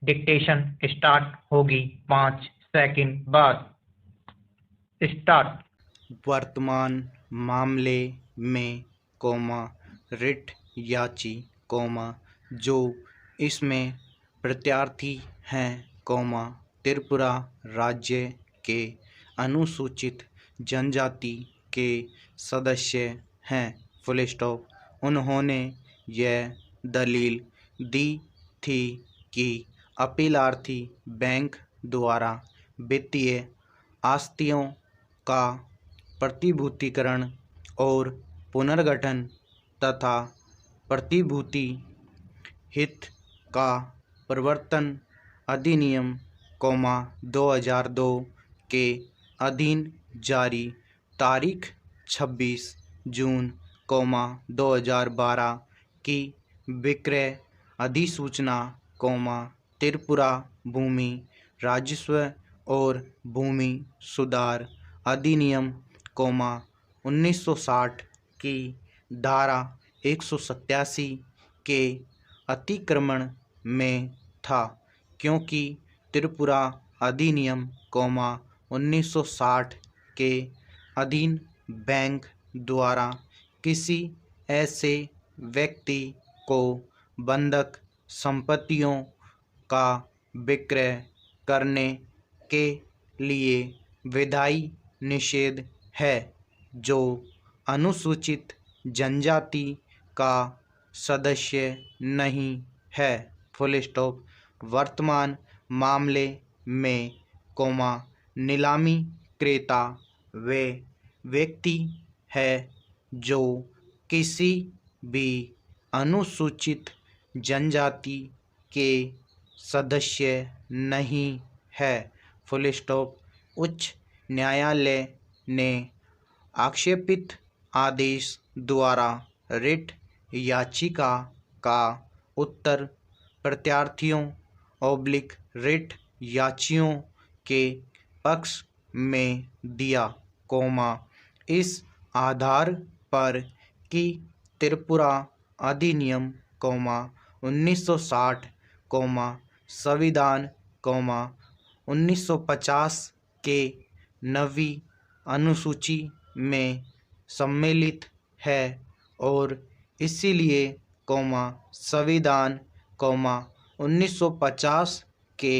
Dictation start होगी 5 second बाद। Start. वर्तमान मामले में, रिट याची, जो इसमें प्रत्यार्थी हैं, त्रिपुरा राज्य के अनुसूचित जनजाति के सदस्य हैं, फुल स्टॉप। उन्होंने यह दलील दी थी कि अपीलार्थी बैंक द्वारा वित्तीय आस्तियों का प्रतिभूतिकरण और पुनर्गठन तथा प्रतिभूति हित का प्रवर्तन अधिनियम, 2002 के अधीन जारी तारीख 26 जून, 2012 की विक्रय अधिसूचना, त्रिपुरा भूमि राजस्व और भूमि सुधार अधिनियम, 1960 की धारा 187 के अतिक्रमण में था, क्योंकि त्रिपुरा अधिनियम, 1960 के अधीन बैंक द्वारा किसी ऐसे व्यक्ति को बंधक संपत्तियों का विक्रय करने के लिए विधायी निषेध है जो अनुसूचित जनजाति का सदस्य नहीं है, फुल स्टॉप। वर्तमान मामले में, नीलामी क्रेता वे व्यक्ति है जो किसी भी अनुसूचित जनजाति के सदस्य नहीं है, फुल स्टॉप। उच्च न्यायालय ने आक्षेपित आदेश द्वारा रिट याचिका का उत्तर प्रत्यार्थियों रिट याचियों के पक्ष में दिया, इस आधार पर कि त्रिपुरा अधिनियम, 1960, संविधान, 1950 के नवी अनुसूची में सम्मिलित है और इसीलिए, संविधान, 1950 के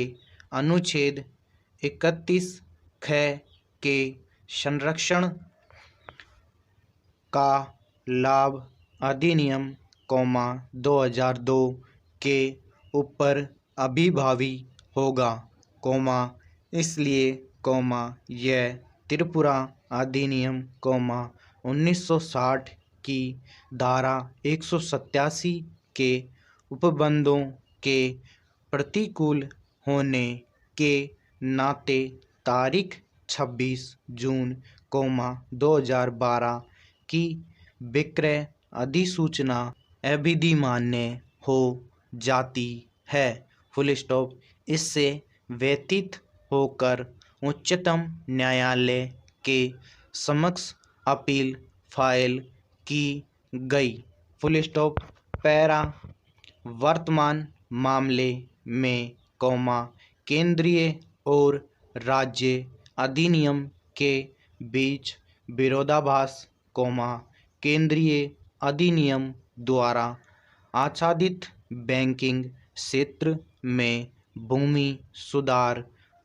अनुच्छेद 31 ख के संरक्षण का लाभ अधिनियम, 2002 के ऊपर अभिभावी होगा, इसलिए, यह त्रिपुरा अधिनियम, 1960 की धारा 187 के उपबंधों के प्रतिकूल होने के नाते तारीख 26 जून, 2012 की विक्रय अधिसूचना अविधिमान्य हो जाती है, फुल स्टॉप। इससे व्यतीत होकर उच्चतम न्यायालय के समक्ष अपील फाइल की गई, फुल स्टॉप। पैरा। वर्तमान मामले में, केंद्रीय और राज्य अधिनियम के बीच विरोधाभास, केंद्रीय अधिनियम द्वारा आच्छादित बैंकिंग क्षेत्र में भूमि सुधार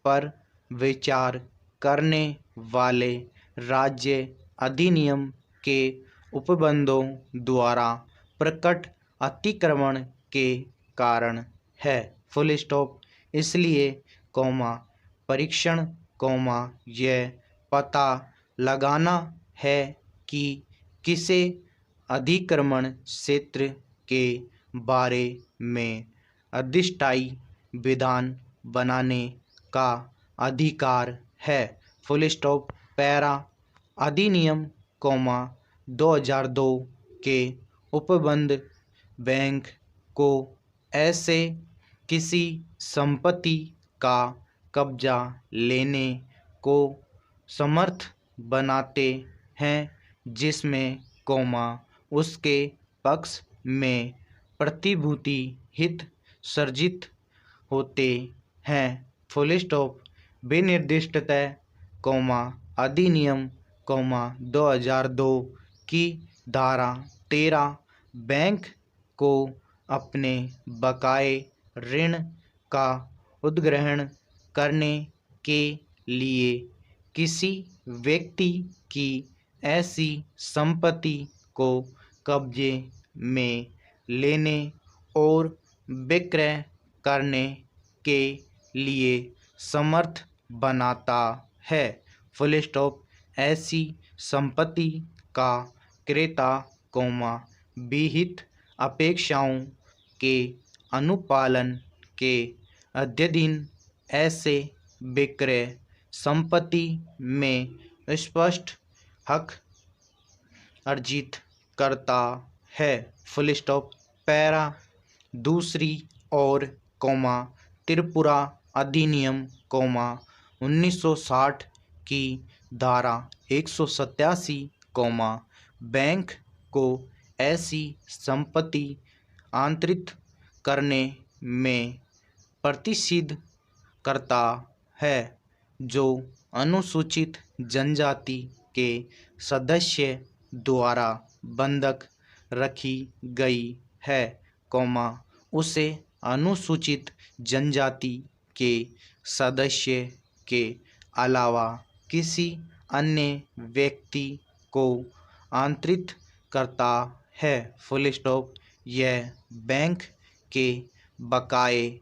पर विचार करने वाले राज्य अधिनियम के उपबंधों द्वारा प्रकट अतिक्रमण के कारण है, फुल स्टॉप। इसलिए, परीक्षण, यह पता लगाना है कि किसे अधिक्रमण क्षेत्र के बारे में अधिष्ठायी विधान बनाने का अधिकार है, फुल स्टॉप। पैरा। अधिनियम, 2002 के उपबंध बैंक को ऐसे किसी संपत्ति का कब्जा लेने को समर्थ बनाते हैं जिसमें, उसके पक्ष में प्रतिभूति हित सर्जित होते हैं। Full stop. विनिर्दिष्टता कौमा अधिनियम 2002 की धारा 13 बैंक को अपने बकाये ऋण का उद्ग्रहण करने के लिए किसी व्यक्ति की ऐसी संपत्ति को कब्जे में लेने और विक्रय करने के लिए समर्थ बनाता है। Full stop. ऐसी संपत्ति का क्रेता विहित अपेक्षाओं के अनुपालन के अध्ययन ऐसे विक्रय संपत्ति में स्पष्ट हक अर्जित करता है। Full stop. पैरा दूसरी और त्रिपुरा अधिनियम 1960 की धारा 187 बैंक को ऐसी संपत्ति आंतरिक करने में प्रतिषिद्ध करता है जो अनुसूचित जनजाति के सदस्य द्वारा बंधक रखी गई है, उसे अनुसूचित जनजाति के सदस्य के अलावा किसी अन्य व्यक्ति को आंतरिक करता है। Full stop. यह बैंक के बकाये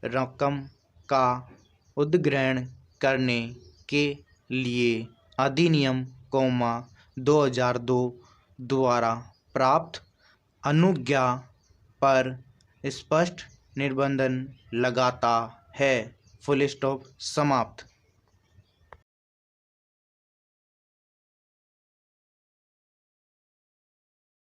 रकम का उद्ग्रहण करने के लिए अधिनियम 2002 द्वारा प्राप्त अनुज्ञा पर स्पष्ट निर्बंध लगाता है। Full stop. समाप्त।